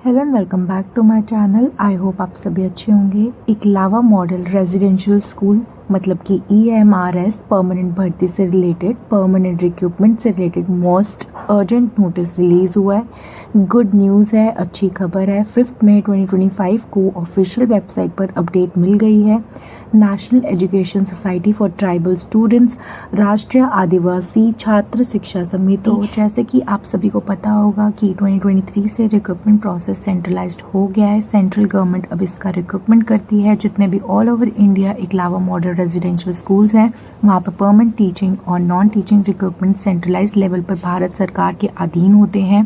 Hello and welcome back to my channel. I hope आप सभी अच्छे होंगे। इकलावा मॉडल रेजिडेंशियल स्कूल मतलब कि EMRS परमानेंट भर्ती से रिलेटेड, परमानेंट रिक्रूटमेंट से related most urgent notice release हुआ है। गुड न्यूज़ है, अच्छी खबर है। 5 मई 2025 को ऑफिशियल वेबसाइट पर अपडेट मिल गई है। National education society for tribal students, राष्ट्रीय आदिवासी छात्र शिक्षा समिति। तो जैसे कि आप सभी को पता होगा कि 2023 से रिक्रूटमेंट प्रोसेस सेंट्रलाइज्ड हो गया है। सेंट्रल गवर्नमेंट अब इसका रिक्रूटमेंट करती है। जितने भी all over India Eklavya model residential schools हैं, वहाँ पर परमानेंट टीचिंग और non teaching recruitment centralised level पर भारत सरकार के अधीन होते हैं।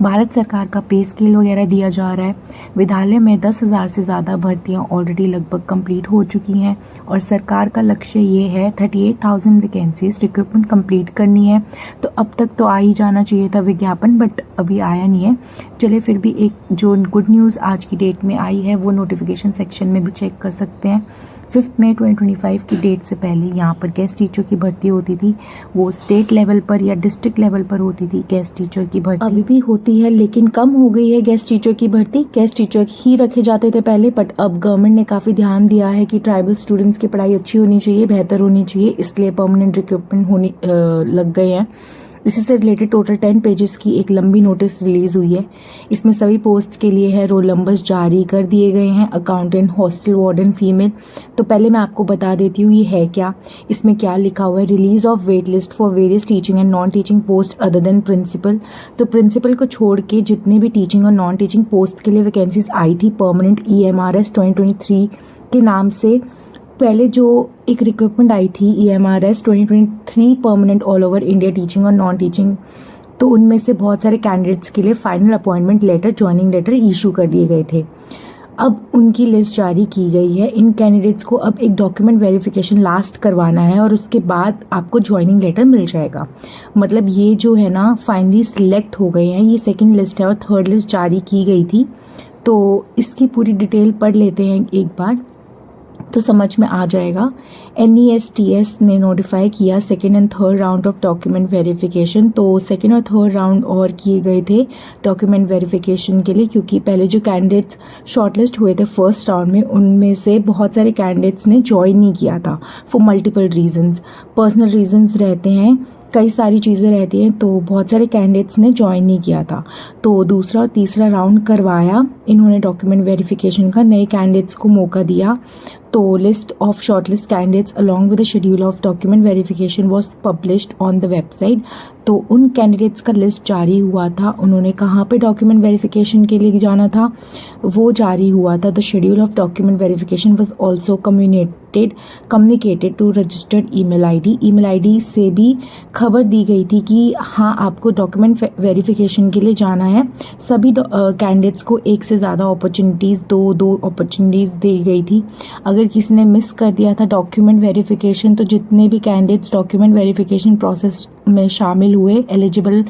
भारत सरकार का पे स्केल वगैरह दिया जा रहा है। विद्यालय में 10,000 से ज़्यादा भर्तियाँ ऑलरेडी लगभग कंप्लीट हो चुकी हैं और सरकार का लक्ष्य ये है 38,000 वैकेंसीज रिक्रूटमेंट कंप्लीट करनी है। तो अब तक तो आ ही जाना चाहिए था विज्ञापन, बट अभी आया नहीं है। चलिए फिर भी एक जो गुड न्यूज़ आज की डेट में आई है वो नोटिफिकेशन सेक्शन में भी चेक कर सकते हैं। 5 मई 2025 की डेट से पहले यहाँ पर गेस्ट टीचर की भर्ती होती थी, वो स्टेट लेवल पर या डिस्ट्रिक्ट लेवल पर होती थी। गेस्ट टीचर की भर्ती अभी भी होती है लेकिन कम हो गई है गेस्ट टीचर की भर्ती। गेस्ट टीचर ही रखे जाते थे पहले, बट अब गवर्नमेंट ने काफ़ी ध्यान दिया है कि ट्राइबल स्टूडेंट्स की पढ़ाई अच्छी होनी चाहिए, बेहतर होनी चाहिए, इसलिए परमानेंट रिक्रूटमेंट होनी लग गए हैं। इसी से रिलेटेड टोटल 10 पेजेस की एक लंबी नोटिस रिलीज हुई है। इसमें सभी पोस्ट के लिए है रोल नंबर्स जारी कर दिए गए हैं। Accountant, hostel warden, female. तो पहले मैं आपको बता देती हूँ ये है क्या, इसमें क्या लिखा हुआ है। Release of wait list for various teaching and non teaching post other than principal. तो प्रिंसिपल को छोड़ के जितने भी टीचिंग और नॉन टीचिंग पोस्ट के लिए वैकेंसीज आई थी परमानेंट EMRS 2023 के नाम से, पहले जो एक रिक्रूटमेंट आई थी EMRS 2023 permanent all over India teaching और नॉन टीचिंग, तो उनमें से बहुत सारे कैंडिडेट्स के लिए final appointment letter, joining letter issue कर दिए गए थे। अब उनकी लिस्ट जारी की गई है। इन कैंडिडेट्स को अब एक डॉक्यूमेंट वेरिफिकेशन लास्ट करवाना है और उसके बाद आपको ज्वाइनिंग लेटर मिल जाएगा। मतलब ये जो है ना फाइनली सिलेक्ट हो गए हैं। ये सेकंड लिस्ट है और थर्ड लिस्ट जारी की गई थी। तो इसकी पूरी डिटेल पढ़ लेते हैं एक बार तो समझ में आ जाएगा। NESTS ने नोटिफाई किया second and third round of document verification. तो सेकेंड और थर्ड राउंड और किए गए थे डॉक्यूमेंट वेरिफिकेशन के लिए, क्योंकि पहले जो कैंडिडेट्स शॉर्टलिस्ट हुए थे फर्स्ट राउंड में, उनमें से बहुत सारे कैंडिडेट्स ने ज्वाइन नहीं किया था for multiple reasons. Personal reasons रहते हैं, कई सारी चीज़ें रहती हैं, तो बहुत सारे कैंडिडेट्स ने ज्वाइन नहीं किया था। तो दूसरा और तीसरा राउंड करवाया इन्होंने डॉक्यूमेंट वेरिफिकेशन का, नए कैंडिडेट्स को मौका दिया। तो list of shortlist candidates along with the schedule of document verification was published on the website. तो उन कैंडिडेट्स का लिस्ट जारी हुआ था। उन्होंने कहाँ पे डॉक्यूमेंट वेरिफिकेशन के लिए जाना था वो जारी हुआ था। The schedule of document verification was also communicated to registered email ID से भी खबर दी गई थी कि हाँ आपको डॉक्यूमेंट वेरिफिकेशन के लिए जाना है। सभी कैंडिडेट्स को एक से ज़्यादा अपॉर्चुनिटीज़, दो अपॉर्चुनिटीज़ दी गई थी। अगर किसी ने मिस कर दिया था डॉक्यूमेंट वेरिफिकेशन, तो जितने भी कैंडिडेट्स डॉक्यूमेंट वेरिफिकेशन प्रोसेस में शामिल हुए, एलिजिबल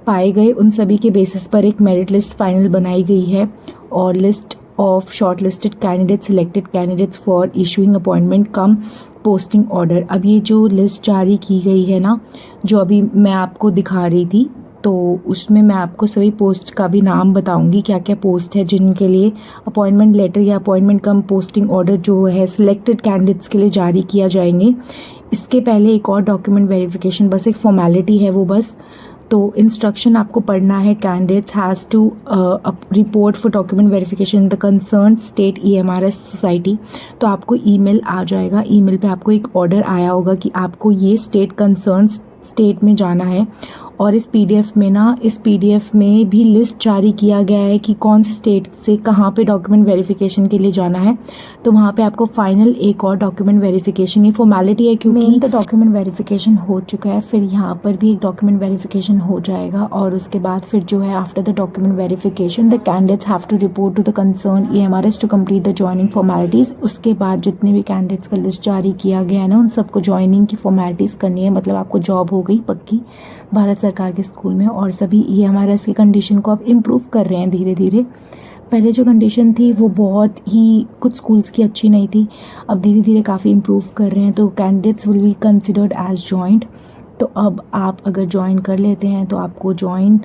पाए गए, उन सभी के बेसिस पर एक मेरिट लिस्ट फाइनल बनाई गई है और list of shortlisted candidates, selected candidates for issuing appointment cum posting order. अब ये जो लिस्ट जारी की गई है ना, जो अभी मैं आपको दिखा रही थी, तो उसमें मैं आपको सभी पोस्ट का भी नाम बताऊंगी, क्या क्या पोस्ट है जिनके लिए अपॉइंटमेंट लेटर या अपॉइंटमेंट कम पोस्टिंग ऑर्डर जो है सिलेक्टेड कैंडिडेट्स के लिए जारी किया जाएंगे। इसके पहले एक और डॉक्यूमेंट वेरिफिकेशन, बस एक फॉर्मेलिटी है वो बस। तो इंस्ट्रक्शन आपको पढ़ना है। Candidates has to report for document verification in the concern state EMRS society. तो आपको ईमेल आ जाएगा, ईमेल पे आपको एक ऑर्डर आया होगा कि आपको ये स्टेट कंसर्न स्टेट में जाना है। और इस PDF में ना, इस PDF में भी लिस्ट जारी किया गया है कि कौन से स्टेट से कहाँ पे डॉक्यूमेंट वेरिफिकेशन के लिए जाना है। तो वहाँ पे आपको फाइनल एक और डॉक्यूमेंट वेरिफिकेशन, ये फॉर्मेलिटी है क्योंकि तो डॉक्यूमेंट वेरिफिकेशन हो चुका है, फिर यहाँ पर भी एक डॉक्यूमेंट वेरिफिकेशन हो जाएगा और उसके बाद फिर जो है after the document verification the candidates have to report to the concern EMRS to complete the joining formalities. उसके बाद जितने भी कैंडिडेट्स का लिस्ट जारी किया गया है ना, उन सबको ज्वाइनिंग की फॉर्मेलिटीज़ करनी है। मतलब आपको जॉब हो गई पक्की भारत सरकार के स्कूल में। और सभी EMRS की कंडीशन को अब इम्प्रूव कर रहे हैं धीरे धीरे। पहले जो कंडीशन थी वो बहुत ही कुछ स्कूल्स की अच्छी नहीं थी, अब धीरे धीरे काफ़ी इम्प्रूव कर रहे हैं। तो candidates will be considered as joint. तो अब आप अगर ज्वाइन कर लेते हैं तो आपको ज्वाइन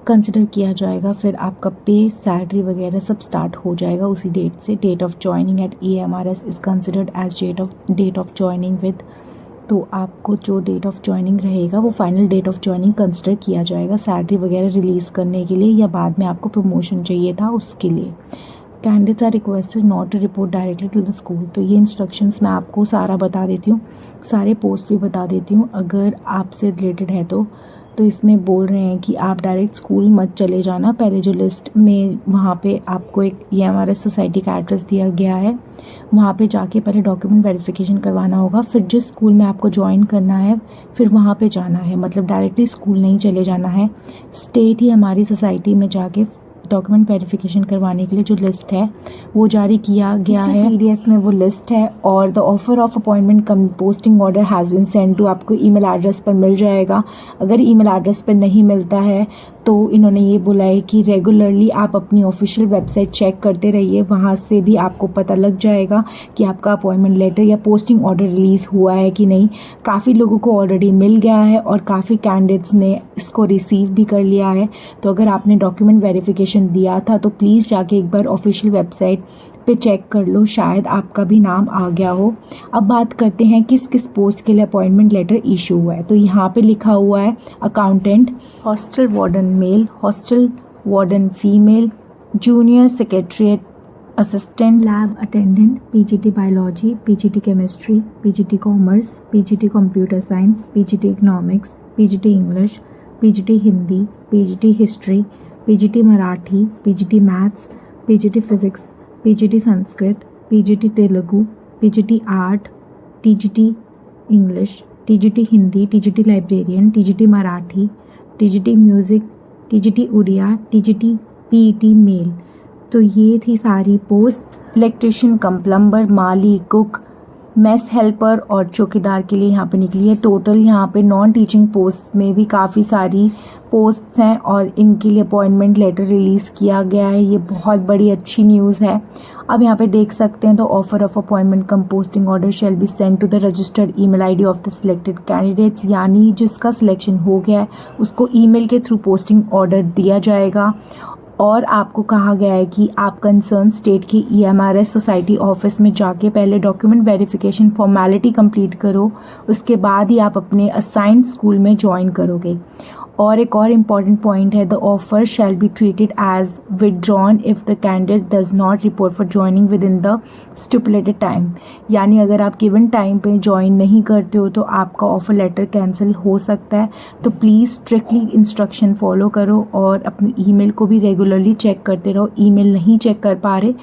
कंसिडर किया जाएगा। फिर आपका पे, सैलरी वगैरह सब स्टार्ट हो जाएगा उसी डेट से। Date of joining at EMRS is considered as date of joining with, तो आपको जो डेट ऑफ ज्वाइनिंग रहेगा वो final date of joining consider किया जाएगा सैलरी वगैरह रिलीज़ करने के लिए, या बाद में आपको प्रमोशन चाहिए था उसके लिए। Candidates are requested not to report directly to the school. तो ये इंस्ट्रक्शंस मैं आपको सारा बता देती हूँ, सारे पोस्ट भी बता देती हूँ अगर आपसे रिलेटेड है तो इसमें बोल रहे हैं कि आप डायरेक्ट स्कूल मत चले जाना। पहले जो लिस्ट में वहाँ पे आपको एक EMRS सोसाइटी का एड्रेस दिया गया है, वहाँ पे जाके पहले डॉक्यूमेंट वेरिफिकेशन करवाना होगा। फिर जिस स्कूल में आपको ज्वाइन करना है फिर वहाँ पे जाना है, मतलब डायरेक्टली स्कूल नहीं चले जाना है। स्टेट ही हमारी सोसाइटी में जाके डॉक्यूमेंट वेरिफिकेशन करवाने के लिए जो लिस्ट है वो जारी किया गया है। PDF में वो लिस्ट है और the offer of appointment cum posting order has been send to, आपको ईमेल एड्रेस पर मिल जाएगा। अगर ईमेल एड्रेस पर नहीं मिलता है तो इन्होंने ये बोला है कि रेगुलरली आप अपनी ऑफिशियल वेबसाइट चेक करते रहिए, वहाँ से भी आपको पता लग जाएगा कि आपका अपॉइंटमेंट लेटर या पोस्टिंग ऑर्डर रिलीज़ हुआ है कि नहीं। काफ़ी लोगों को ऑलरेडी मिल गया है और काफ़ी कैंडिडेट्स ने इसको रिसीव भी कर लिया है। तो अगर आपने डॉक्यूमेंट वेरिफिकेशन दिया था तो प्लीज़ जाके एक बार ऑफिशियल वेबसाइट पे चेक कर लो, शायद आपका भी नाम आ गया हो। अब बात करते हैं किस किस पोस्ट के लिए अपॉइंटमेंट लेटर इशू हुआ है। तो यहाँ पे लिखा हुआ है accountant, hostel warden male, hostel warden female, junior secretariat assistant, lab attendant, PGT biology, PGT chemistry, PGT commerce, PGT computer science, PGT economics, PGT English, PGT Hindi, PGT history, PGT Marathi, PGT maths, PGT physics, PGT Sanskrit, PGT Telugu, PGT art, TGT English, TGT Hindi, TGT librarian, TGT Marathi, TGT music, TGT Odia, TGT PET male. तो ये थी सारी post. Electrician cum plumber, माली, cook, mess helper और चौकीदार के लिए यहाँ पे निकली है। टोटल यहाँ पे नॉन टीचिंग पोस्ट में भी काफ़ी सारी पोस्ट्स हैं और इनके लिए अपॉइंटमेंट लेटर रिलीज़ किया गया है। ये बहुत बड़ी अच्छी न्यूज़ है। अब यहाँ पे देख सकते हैं, तो offer of appointment cum posting order shall be send to the registered email ID of the selected candidates, यानी जिसका सिलेक्शन हो गया है उसको ईमेल के थ्रू पोस्टिंग ऑर्डर दिया जाएगा। और आपको कहा गया है कि आप कंसर्न स्टेट की EMRS सोसाइटी ऑफिस में जाके पहले डॉक्यूमेंट वेरिफिकेशन फॉर्मेलिटी कंप्लीट करो, उसके बाद ही आप अपने असाइंड स्कूल में ज्वाइन करोगे। और एक और इम्पॉर्टेंट पॉइंट है, the offer shall be treated as withdrawn if the candidate does not report for joining within the stipulated time, यानी अगर आप गिवन टाइम पे ज्वाइन नहीं करते हो तो आपका ऑफर लेटर कैंसिल हो सकता है। तो प्लीज़ स्ट्रिक्टली इंस्ट्रक्शन फॉलो करो और अपनी ईमेल को भी रेगुलरली चेक करते रहो। ईमेल नहीं चेक कर पा रहे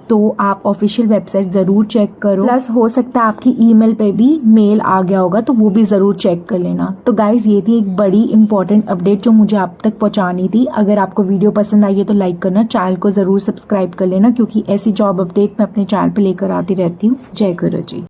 तो आप ऑफिशियल वेबसाइट ज़रूर चेक करो, प्लस हो सकता है आपकी ईमेल पे भी मेल आ गया होगा तो वो भी ज़रूर चेक कर लेना। तो गाइज़ ये थी एक बड़ी इंपॉर्टेंट अपडेट जो मुझे आप तक पहुंचानी थी। अगर आपको वीडियो पसंद आई है तो लाइक करना, चैनल को ज़रूर सब्सक्राइब कर लेना, क्योंकि ऐसी जॉब अपडेट मैं अपने चैनल पे लेकर आती रहती हूँ। जय गुरु जी।